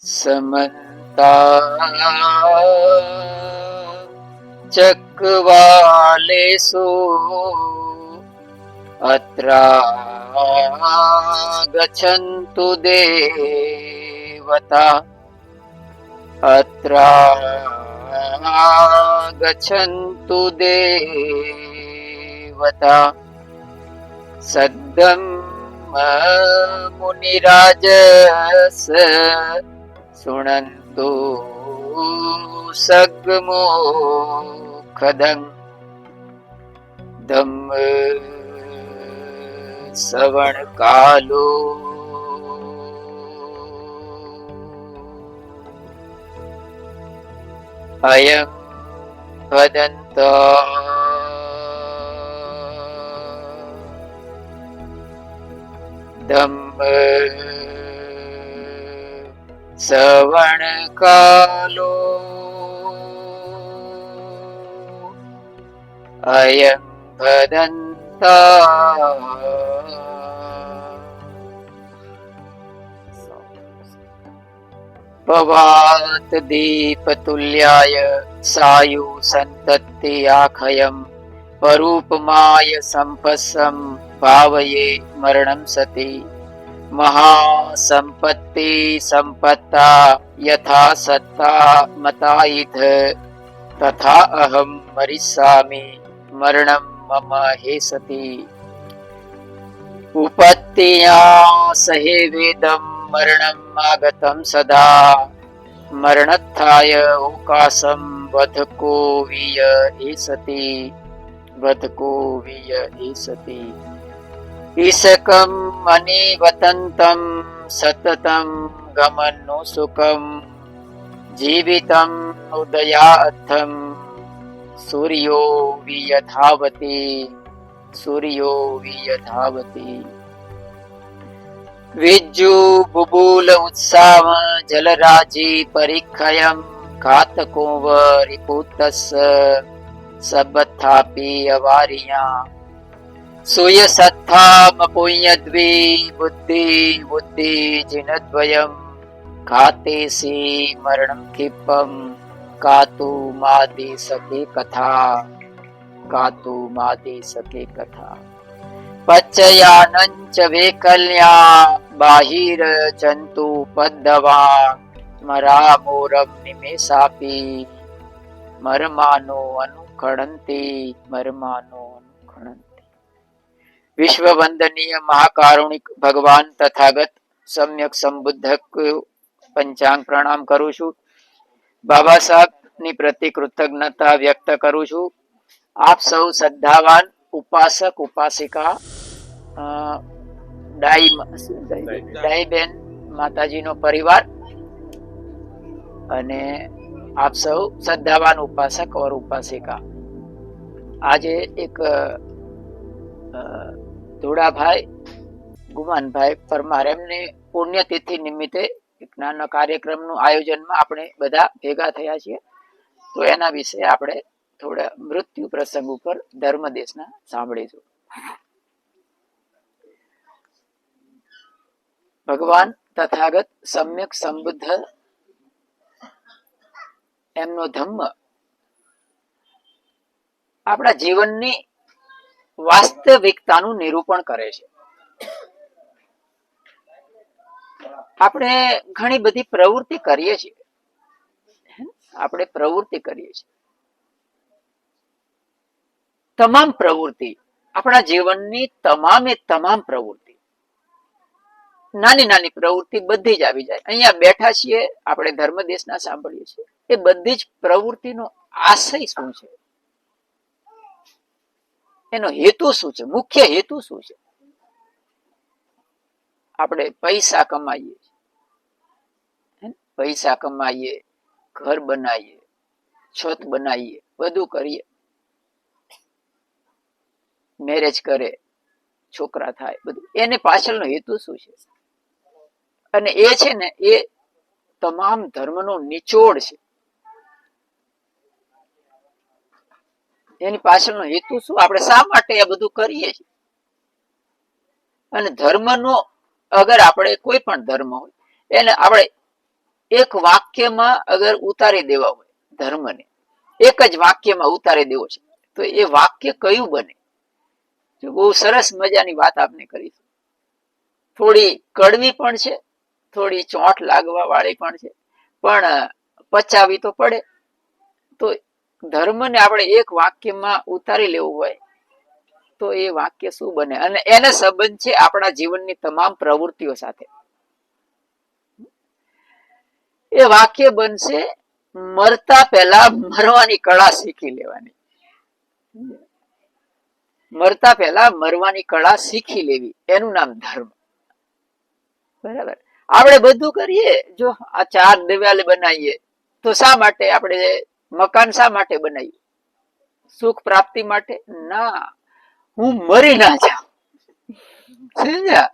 समन्ता चक्रवालेषु अत्रा गच्छन्तु देवता अत्रा गच्छन्तु देवता सद्दं मुनिराजस शृण्वन्तु सग्मुखदं धम्म श्रवण कालो अयं वदन्त धम्म श्रवण कालो अयं वदन्ता भवात् दीपतुल्याय सायु सन्तत्ति आखयम् परूपमाय सम्पस्सं भावये मरणं सति महासम्पत्ति सम्पत्ता यथा सत्ता मता इथ तथा अहं मरिष्यामि मरणं मम हे सति उपत्तिया सहे वेदं मरणम् आगतं सदा मरणत्थाय ओकाशं वधको वीय एषति वधको वीय एषति ईशकम् अनिवतन्तं सततं गमनो सुखं जीवितम् उदयार्थं सूर्यो वियधावति सूर्यो वियधावति विज्जु बुबुल उत्साव जलराजी परिखयं घातको वरिपुतस्य सबथापि अवारिया सूयसत्थामपुण्यद्वि बुद्धि बुद्धि जिनद्वयं घातेसि मरणं क्षिपं कातु मादि सखे कथा कातु मादि सखे कथा पच्चयानंच वेकल्या बाहिर जंतु पद्दवा मरामोरम निमेषापि मर्मानो अनुखणन्ति मर्मानो अनुखणन्ति। विश्व वंदनीय महाकारुणिक भगवान तथागत सम्यक संबुद्ध को पंचांग प्रणाम करू છું। બાબા સાહેબ ની પ્રતિ કૃતજ્ઞતા વ્યક્ત કરું છું। આપ સૌ શ્રદ્ધાવાન ઉપાસક ઉપાસિકા ડાઈબેન માતાજીનો પરિવાર અને આપ સૌ શ્રદ્ધાવાન ઉપાસક और ઉપાસિકા આજે એક ધોળાભાઈ ગુમાનભાઈ પરમાર એમની પુણ્યતિથિ નિમિત્તે એક નાના કાર્યક્રમનું આયોજનમાં આપણે બધા ભેગા થયા છીએ। તો એના વિશે આપણે થોડા મૃત્યુ પ્રસંગ ઉપર ધર્મદેશના સાંભળીશું। ભગવાન તથાગત સમ્યક સંબુદ્ધ એમનો ધમ્મ આપણા જીવનની વાસ્તવિકતાનું નિરૂપણ કરે છે। આપણે ઘણી બધી પ્રવૃત્તિ કરીએ છીએ આપણે પ્રવૃત્તિ કરીએ છીએ તમામ પ્રવૃત્તિ આપણા જીવનની તમામે તમામ પ્રવૃત્તિ નાની નાની પ્રવૃત્તિ બધી જ આવી જાય। અહીંયા બેઠા છીએ આપણે ધર્મદેશના સાંભળીએ છીએ એ બધી જ પ્રવૃત્તિનો આશય શું છે એનો હેતુ શું છે મુખ્ય હેતુ શું છે। આપણે પૈસા કમાઈએ પૈસા કમાઈએ ઘર બનાવીએ છત બનાવીએ બધું કરીએ મેરેજ કરે છોકરા થાય બધું એની પાછળનો હેતુ શું છે અને એ છે ને એ તમામ ધર્મનો નિચોડ છે। એની પાછળનો હેતુ શું આપણે શા માટે આ બધું કરીએ છીએ અને ધર્મનો અગર આપણે કોઈ પણ ધર્મ હોય એને આપણે એક વાક્યમાં અગર ઉતારી દેવા હોય ધર્મને, એક જ વાક્યમાં ઉતારી દેવો છે, તો એ વાક્ય કયું બને? બહુ સરસ મજાની વાત આપને કરી. થોડી કડવી પણ છે, થોડી ચોંટ લાગવા વાળી પણ છે, પણ પચાવી તો પડે. તો ધર્મને આપણે એક વાક્યમાં ઉતારી લેવું હોય તો એ વાક્ય શું બને? અને એને સંબંધ છે આપણા જીવનની તમામ પ્રવૃત્તિઓ સાથે. એ વાક્ય બનશે, મરતા પહેલા મરવાની કળા શીખી લેવાની. મરતા પહેલા મરવાની કળા શીખી લેવી, એનું નામ ધર્મ. બરાબર. આપણે બધું કરીએ, જો આ 4 દિવાલે બનાવીએ તો શા માટે? આપણે મકાન શા માટે બનાવીએ? સુખ પ્રાપ્તિ માટે? ના, હું મરી ના જાઉં. સમજ્યા?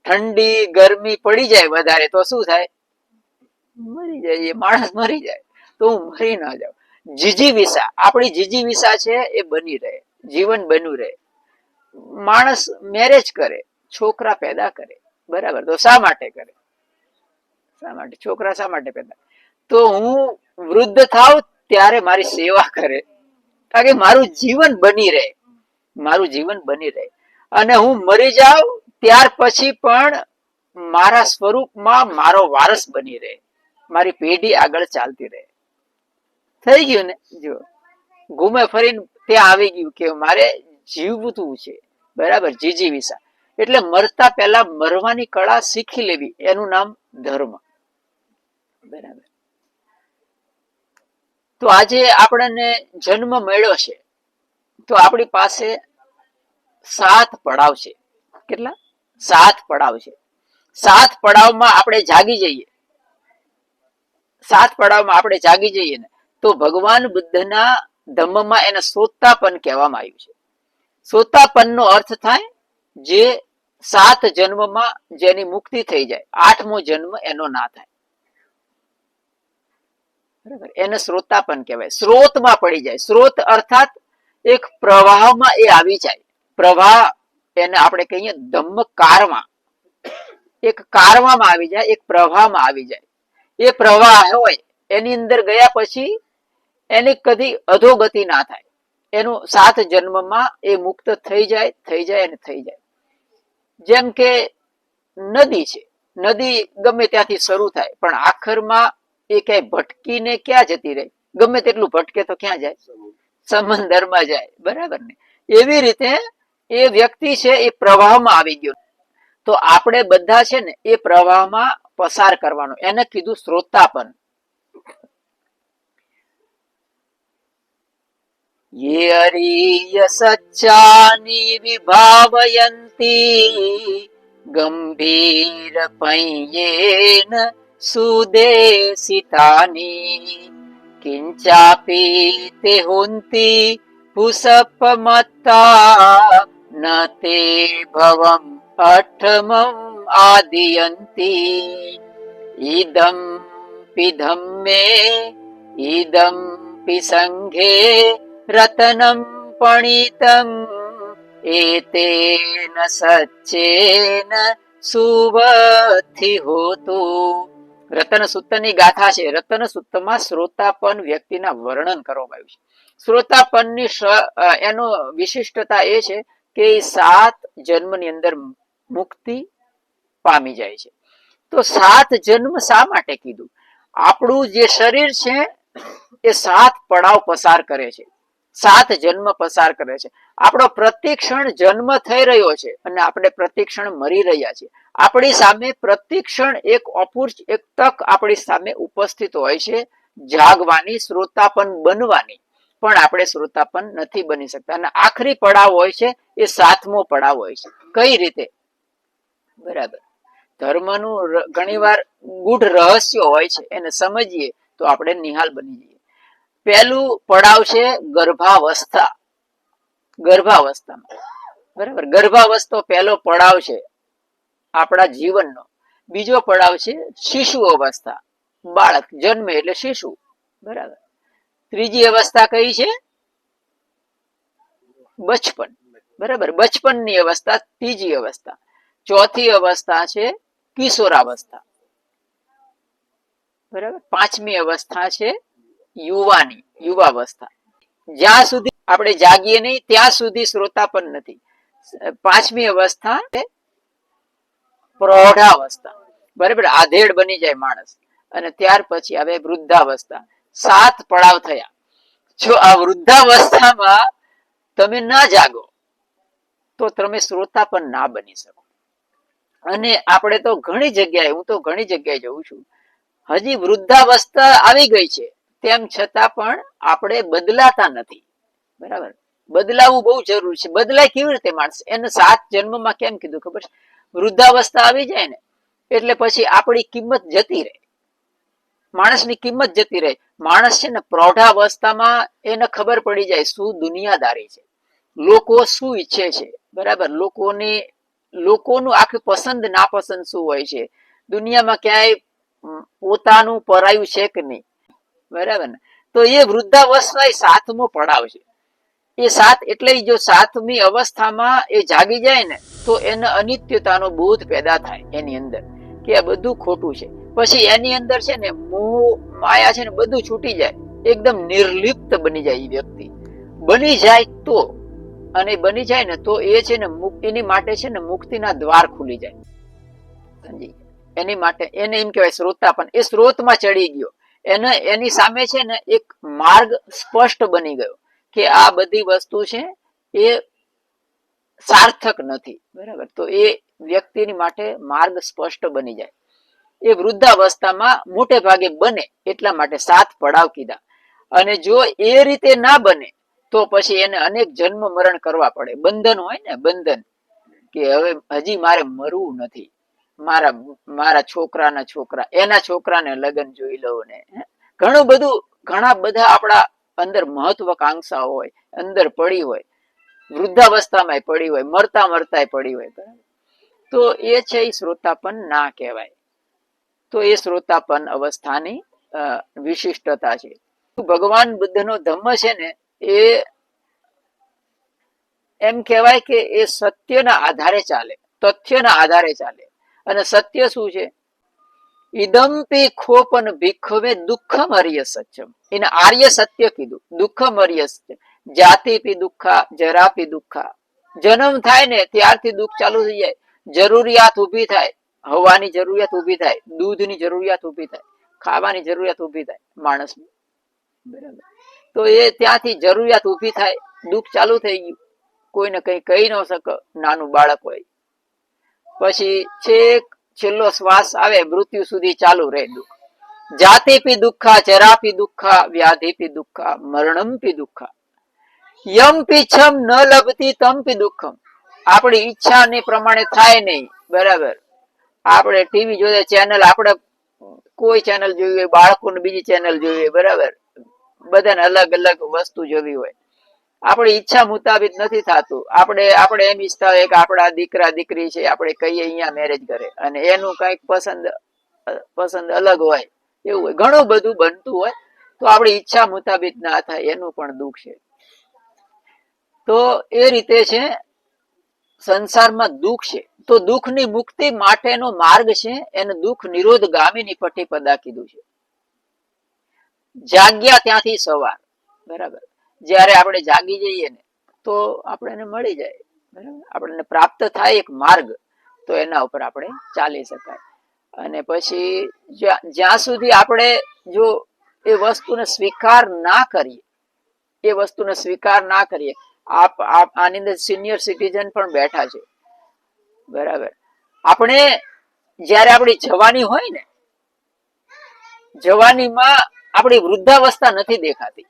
ઠંડી ગરમી પડી જાય વધારે તો શું થાય? મરી જાય, માણસ મરી જાય. તો હું મરી ના જાઉં. જીજીવિષા, આપણી જીજીવિષા છે એ બની રહે, જીવન બન્યું રહે. માણસ મેરેજ કરે, છોકરા પેદા કરે, બરાબર. તો શા માટે કરે? શા માટે? છોકરા શા માટે પેદા? તો હું વૃદ્ધ થાવ ત્યારે મારી સેવા કરે, કારણ કે મારું જીવન બની રહે, મારું જીવન બની રહે. અને હું મરી જાઉં ત્યાર પછી પણ મારા સ્વરૂપમાં મારો વારસ બની રહે, મારી પેઢી આગળ ચાલતી રહે. થઈ ગયું ને? જો ઘૂમે ફરીને ત્યાં આવી ગયું કે મારે જીવવું છે, બરાબર. જીજીવિષા એટલે મરતા પહેલા મરવાની કળા શીખી લેવી, એનું નામ ધર્મ. બરાબર. તો આજે આપણને જન્મ મળ્યો છે તો આપણી પાસે 7 પડાવ છે. કેટલા? 7 પડાવ છે. 7 પડાવમાં આપણે જાગી જઈએ, 7 પડાવમાં આપણે જાગી જઈએ ને તો ભગવાન બુદ્ધના ધમ્મમાં એને સોતાપન કહેવામાં આવ્યું છે. સોતાપન નો અર્થ થાય જે 7 જન્મમાં જેની મુક્તિ થઈ જાય, 8મો જન્મ એનો ના થાય. બરાબર. એને શ્રોતાપન કહેવાય. સ્રોતમાં પડી જાય. સ્રોત અર્થાત એક પ્રવાહમાં એ આવી જાય. પ્રવાહ એને આપણે કહીએ ધમ્મ કારમાં, એક કારવામાં આવી જાય, એક પ્રવાહમાં આવી જાય. એ પ્રવાહ હોય એની અંદર ગયા પછી એની કદી અધોગતિ ના થાય. એનું 7 જન્મમાં એ મુક્ત થઈ જાય, થઈ જાય અને થઈ જાય. જેમ કે નદી છે, નદી ગમે ત્યાંથી શરૂ થાય પણ આખરમાં એ ક્યાંય ભટકીને ક્યાં જતી રહે? ગમે તેટલું ભટકે તો ક્યાં જાય? સમંદરમાં જાય, બરાબર ને? એવી રીતે એ વ્યક્તિ છે એ પ્રવાહમાં આવી ગયો. તો આપણે બધા છે ને એ પ્રવાહમાં પસાર કરવાનો, એને કીધું શ્રોતાપન. યે અરિય સચ્ચાની વિભાવયંતી ગંભીર પૈયેન સુદેશિતાની કિંચાપી તે હુંતી પુષપમત્તા ન તે ભવમ અઠમમ આદિયંતી ઇદમ પિધમ મે ઇદમ પિસંઘે રતનમ પણિતમ એતેન સચ્ચેન સુવથી હોતુ. રતન સૂત્રની ગાથા છે. રતન સૂત્રમાં શ્રોતાપન વ્યક્તિના વર્ણન કરવામાં આવ્યું છે. શ્રોતાપનની એનો વિશિષ્ટતા એ છે કે 7 જન્મની અંદર મુક્તિ પામી જાય છે. તો 7 જન્મ શા માટે કીધું? આપણું જે શરીર છે એ 7 પડાવ પસાર કરે છે, 7 જન્મ પસાર કરે છે. આપણો પ્રતિક્ષણ જન્મ થઈ રહ્યો છે અને આપણે પ્રતિક્ષણ મરી રહ્યા છીએ. આપણી સામે પ્રતિક્ષણ એક એક તક આપણી સામે ઉપસ્થિત હોય છે જાગવાની, શ્રોતાપન બનવાની, પણ આપણે શ્રોતાપન નથી બની શકતા. અને આખરી પડાવ હોય છે એ 7મો પડાવ હોય છે. કઈ રીતે? બરાબર. ધર્મનું ઘણીવાર ગૂઢ રહસ્ય હોય છે, એને સમજીએ તો આપણે નિહાલ બની જઈએ. પહેલું પડાવ છે ગર્ભાવસ્થા. ગર્ભાવસ્થામાં, બરાબર. ગર્ભાવસ્થો પહેલો પડાવ છે આપણા જીવનનો. બીજો પડાવ છે શિશુ અવસ્થા, બાળક જન્મે એટલે શિશુ, બરાબર. ત્રીજી અવસ્થા કઈ છે? બચપન, બરાબર. બચપનની અવસ્થા ત્રીજી અવસ્થા. ચોથી અવસ્થા છે કિશોરાવસ્થા. બરાબર. પાંચમી અવસ્થા છે યુવાની, યુવાવસ્થા. જ્યાં સુધી આપણે જાગીએ નહીં ત્યાં સુધી શ્રોતા પણ નથી. પાંચમી અવસ્થા પ્રૌઢાવસ્થા, બરાબર, આધેડ બની જાય માણસ. અને ત્યાર પછી આવે વૃદ્ધાવસ્થા. 7 પડાવ થયા. જો આ વૃદ્ધાવસ્થામાં તમે ના જાગો તો તમે શ્રોતા પણ ના બની શકો. અને આપણે તો ઘણી જગ્યાએ, હું તો ઘણી જગ્યાએ જઉં છું, હજી વૃદ્ધાવસ્થા આવી ગઈ છે તેમ છતાં પણ આપણે બદલાતા નથી. બરાબર, બદલાવું બહુ જરૂરી છે. બદલાય કેવી રીતે માણસ? એને 7 જન્મમાં કેમ કીધું ખબર છે? વૃદ્ધાવસ્થા આવી જાય ને એટલે પછી આપણી કિંમત જતી રહે, માણસની કિંમત જતી રહે. માણસ છે ને પ્રૌઢાવસ્થામાં એને ખબર પડી જાય શું દુનિયાદારી છે, લોકો શું ઈચ્છે છે. બરાબર, લોકોનું આખી પસંદ નાપસંદ શું હોય છે, દુનિયામાં ક્યાંય પોતાનું પરાયું છે કે નહીં. બરાબર ને? તો એ વૃદ્ધાવસ્થા એ 7મો પડાવ છે. એ 7 એટલે જો 7મી અવસ્થામાં એ જાગી જાય ને તો એને અનિત્યતાનો બોધ પેદા થાય એની અંદર, કે આ બધું ખોટું છે. પછી એની અંદર છે ને મોહ માયા છે ને બધું છૂટી જાય, એકદમ નિર્લિપ્ત બની જાય એ વ્યક્તિ. બની જાય તો, અને બની જાય ને તો એ છે ને મુક્તિની માટે છે ને મુક્તિના દ્વાર ખુલી જાય. સમજી? એની માટે એને એમ કહેવાય શ્રોતા. પણ એ સ્ત્રોતમાં ચડી ગયો, એને એની સામે છે ને એક માર્ગ સ્પષ્ટ બની ગયો કે આ બધી વસ્તુ છે એ સાર્થક નથી. બરાબર, તો એ વ્યક્તિની માટે માર્ગ સ્પષ્ટ બની જાય. એ વૃદ્ધાવસ્થામાં મોટે ભાગે બને, એટલા માટે 7 પડાવ કીધા. અને જો એ રીતે ના બને તો પછી એને અનેક જન્મ મરણ કરવા પડે. બંધન હોય ને, બંધન, કે હવે હજી મારે મરવું નથી, મારા છોકરાના છોકરા, એના છોકરાને લગ્ન જોઈ લઉં ને. ઘણું બધું, ઘણા બધા આપણા અંદર મહત્વકાંક્ષાઓ હોય, અંદર પડી હોય, વૃદ્ધાવસ્થામાં પડી હોય, મરતા મરતા પડી હોય. બરાબર, તો એ છે એ શ્રોતાપન ના કહેવાય. તો એ શ્રોતાપન અવસ્થાની વિશિષ્ટતા છે. ભગવાન બુદ્ધનો ધમ્મ છે ને એ એમ કહેવાય કે એ સત્યના આધારે ચાલે, તથ્યના આધારે ચાલે. અને સત્ય શું છે? ઇદમ્પી ખોપન ભિક્ષવે દુઃખમ આર્ય સત્યમ. એને આર્ય સત્ય કીધું. દુઃખમ આર્ય સત્ય. જાતિપી દુઃખા, જરાપી દુઃખા. જન્મ થાય ને ત્યારથી દુઃખ ચાલુ થઈ જાય. જરૂરિયાત ઊભી થાય, હવાની જરૂરિયાત ઊભી થાય, દૂધની જરૂરિયાત ઊભી થાય, ખાવાની જરૂરિયાત ઊભી થાય માણસની. બરાબર, તો એ ત્યાંથી જરૂરિયાત ઊભી થાય, દુઃખ ચાલુ થઈ ગયું. કોઈને કઈ કહી ન શકે, નાનું બાળક હોય. પછી છેક છેલ્લો શ્વાસ આવે મૃત્યુ સુધી ચાલુ રહે દુઃખ. જાતિપી દુઃખા, જરાપી દુઃખા, વ્યાધિપી દુઃખા, મરણમપી દુઃખા. યમ પીછમ ન લભતી તમપી દુઃખમ. આપણી ઈચ્છા ને પ્રમાણે થાય નહીં. બરાબર, આપણે ટીવી જોઈએ, ચેનલ, આપણે કોઈ ચેનલ જોવી હોય, બાળકોને બીજી ચેનલ જોવી હોય. બરાબર, બધાને અલગ અલગ વસ્તુ જોવી હોય, આપણી ઈચ્છા મુતાબિક નથી થતું. આપણે એમ ઈચ્છતા હોય કે આપણા દીકરા દીકરી છે, આપણે કહીએ અહીંયા મેરેજ કરે, અને એનું કઈક પસંદ અલગ હોય, એવું હોય. ઘણું બધું બનતું હોય, તો આપણી ઈચ્છા મુતાબિક ના થાય, એનું પણ દુઃખ છે. તો એ રીતે છે સંસારમાં દુઃખ છે. તો દુઃખની મુક્તિ માટેનો માર્ગ છે એને દુઃખ નિરોધ ગામીની પટીપદા કીધું છે. જાગ્યા ત્યાંથી સવાર. બરાબર, જયારે આપણે જાગી જઈએ ને તો આપણને મળી જાય. બરાબર, આપણને પ્રાપ્ત થાય એક માર્ગ, તો એના ઉપર આપણે ચાલી શકાય. અને પછી જ્યાં સુધી આપણે જો એ વસ્તુને સ્વીકાર ના કરીએ, એ વસ્તુને સ્વીકાર ના કરીએ, આની અંદર સિનિયર સિટીઝન પણ બેઠા છે. બરાબર, આપણે જયારે આપણી જવાની હોય ને, જવાનીમાં આપણી વૃદ્ધાવસ્થા નથી દેખાતી.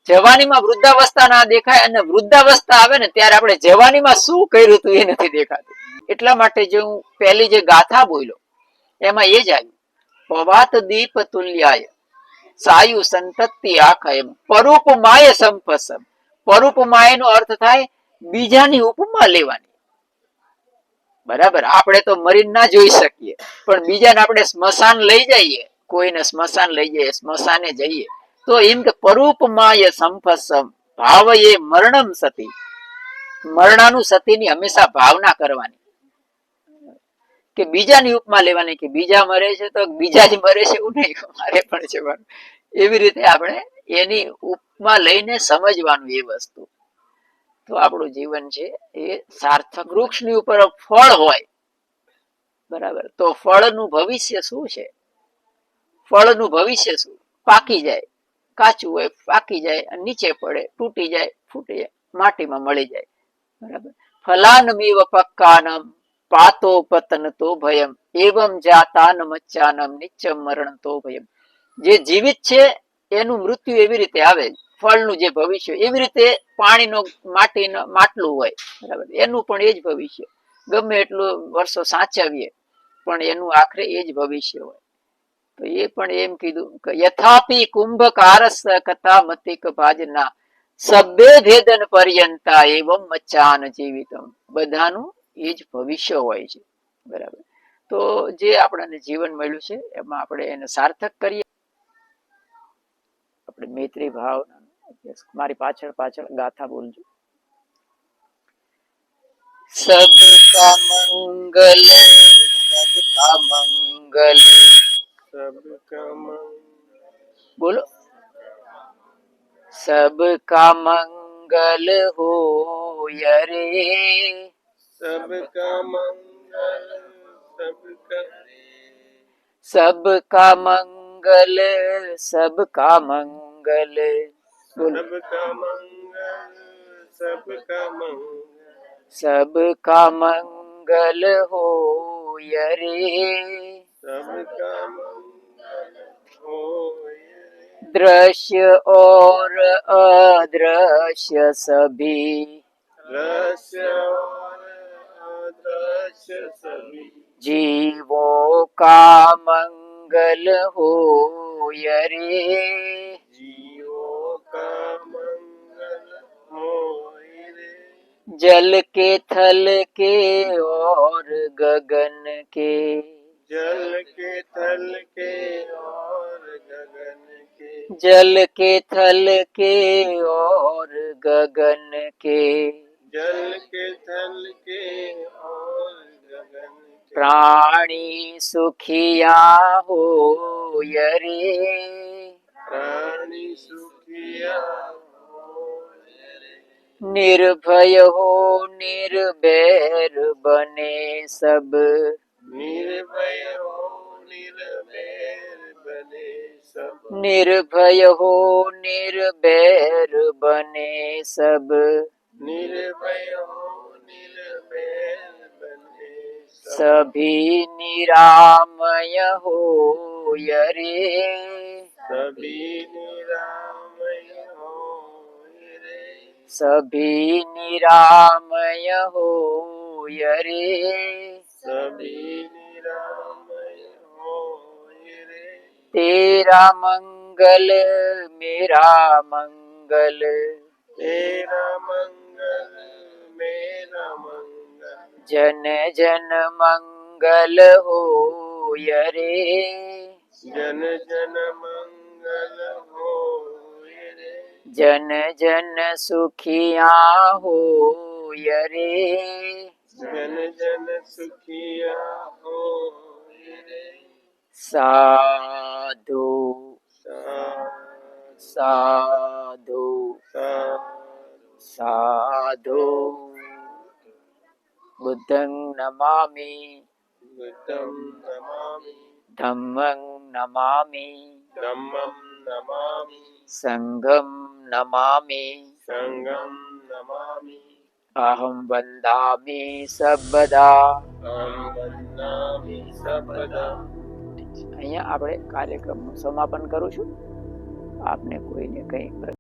જવાનીમાં વૃદ્ધાવસ્થા ના દેખાય, અને વૃદ્ધાવસ્થા આવે ને ત્યારે આપણે જવાનીમાં શું કર્યું હતું એ નથી દેખાતું. એટલા માટે જે હું પહેલી જે ગાથા બોલ્યો એમાં એ જ આવ્યું, પવાત દીપ તુલ્યાય સાયુ સંતતિ આખા. પરોપમાય સંપસમ. પરોપમાય નો અર્થ થાય બીજાની ઉપમા લેવાની. બરાબર, આપણે તો મરીને ના જોઈ શકીએ, પણ બીજાને આપણે સ્મશાન લઈ જઈએ, કોઈને સ્મશાન લઈ જઈએ, સ્મશાને જઈએ, તો એમ કે પરોપમાય સંપસમ ભાવયે મરણમ સતી. મરણાનું સતીની હંમેશા ભાવના કરવાની, કે બીજાની ઉપમા લેવાની કે બીજા મરે છે તો બીજા જ મરે છે એવું નહીં, મારે પણ છે પણ એવી રીતે આપણે એની ઉપમા લઈને સમજવાનું એ વસ્તુ, તો આપણું જીવન છે એ સાર્થક. વૃક્ષની ઉપર ફળ હોય બરાબર, તો ફળનું ભવિષ્ય શું છે? ફળનું ભવિષ્ય શું? પાકી જાય, કાચું હોય પાકી જાય, નીચે પડે, તૂટી જાય, ફૂટી જાય, માટીમાં મળી જાય બરાબર. ફલાનમેવ પક્કાનમ પાતો પતન તો ભયમ એવમ જાતાન મચ્ચાનમ નિત્યમ મરણ તો ભયમ. જે જીવિત છે એનું મૃત્યુ એવી રીતે આવે, ફળનું જે ભવિષ્ય એવી રીતે પાણીનો માટીનો માટલું હોય બરાબર, એનું પણ એ જ ભવિષ્ય. ગમે એટલું વર્ષો સાચવીએ પણ એનું આખરે એ જ ભવિષ્ય હોય. તો એ પણ એમ કીધું કે યથાપી કુંભકારસ કથા મતિક ભાજના સબ્બે ભેદન પર્યંતા એવમ મચ્ચાન જીવિતમ. બધાનું એ જ ભવિષ્ય હોય છે બરાબર. તો જે આપણને જીવન મળ્યું છે એમાં આપણે એને સાર્થક કરીએ. આપણે મૈત્રી ભાવ, મારી પાછળ પાછળ ગાથા બોલજો. સબકા મંગલ, સબકા મંગલ, सबका मंगल, બોલો. सबका मंगल हो रे, सबका मंगल, सबका मंगल, सबका मंगल, बोलो. सबका मंगल, सबका मंगल, सबका मंगल हो रे, सबका मंगल होय रे। दृश्य और अदृश्य सभी, दृश्य और अदृश्य सभी जीवों का मंगल हो रे, जीवों का मंगल होय रे। जल के थल के और गगन के, जल के थल के और गगन के, जल के थल के और गगन के, जल के थल के और गगन के, प्राणी सुखिया हो रे, प्राणी सुखिया होय रे। निर्भय हो निर्भैर बने सब, निर्भय हो निर्भैर बने सब, निर्भय हो निर्भैर बने सब, निर्भय हो निर्भैर बने सब, सभी निरामय हो रे, सभी निरामय होय रे। सभी निरामय हो रे, सभी निरामय होय रे। तेरा मंगल मेरा मंगल, तेरा मंगल मेरा मंगल, जन जन मंगल हो रे, जन जन मंगल होय रे। जन जन सुखिया हो रे, जन जन सुखिया होय रे। साधु साधु साधु साधु, बुद्धं नमामि, बुद्धं नमामि, धम्मं नमामि, धम्मं नमामि, संघं नमामि, संघं नमामि, अहं वन्दामि सर्वदा. अहं वन्दामि सर्वदा. અહીંયા આપણે કાર્યક્રમનું સમાપન કરું છું. આપને કોઈને કંઈ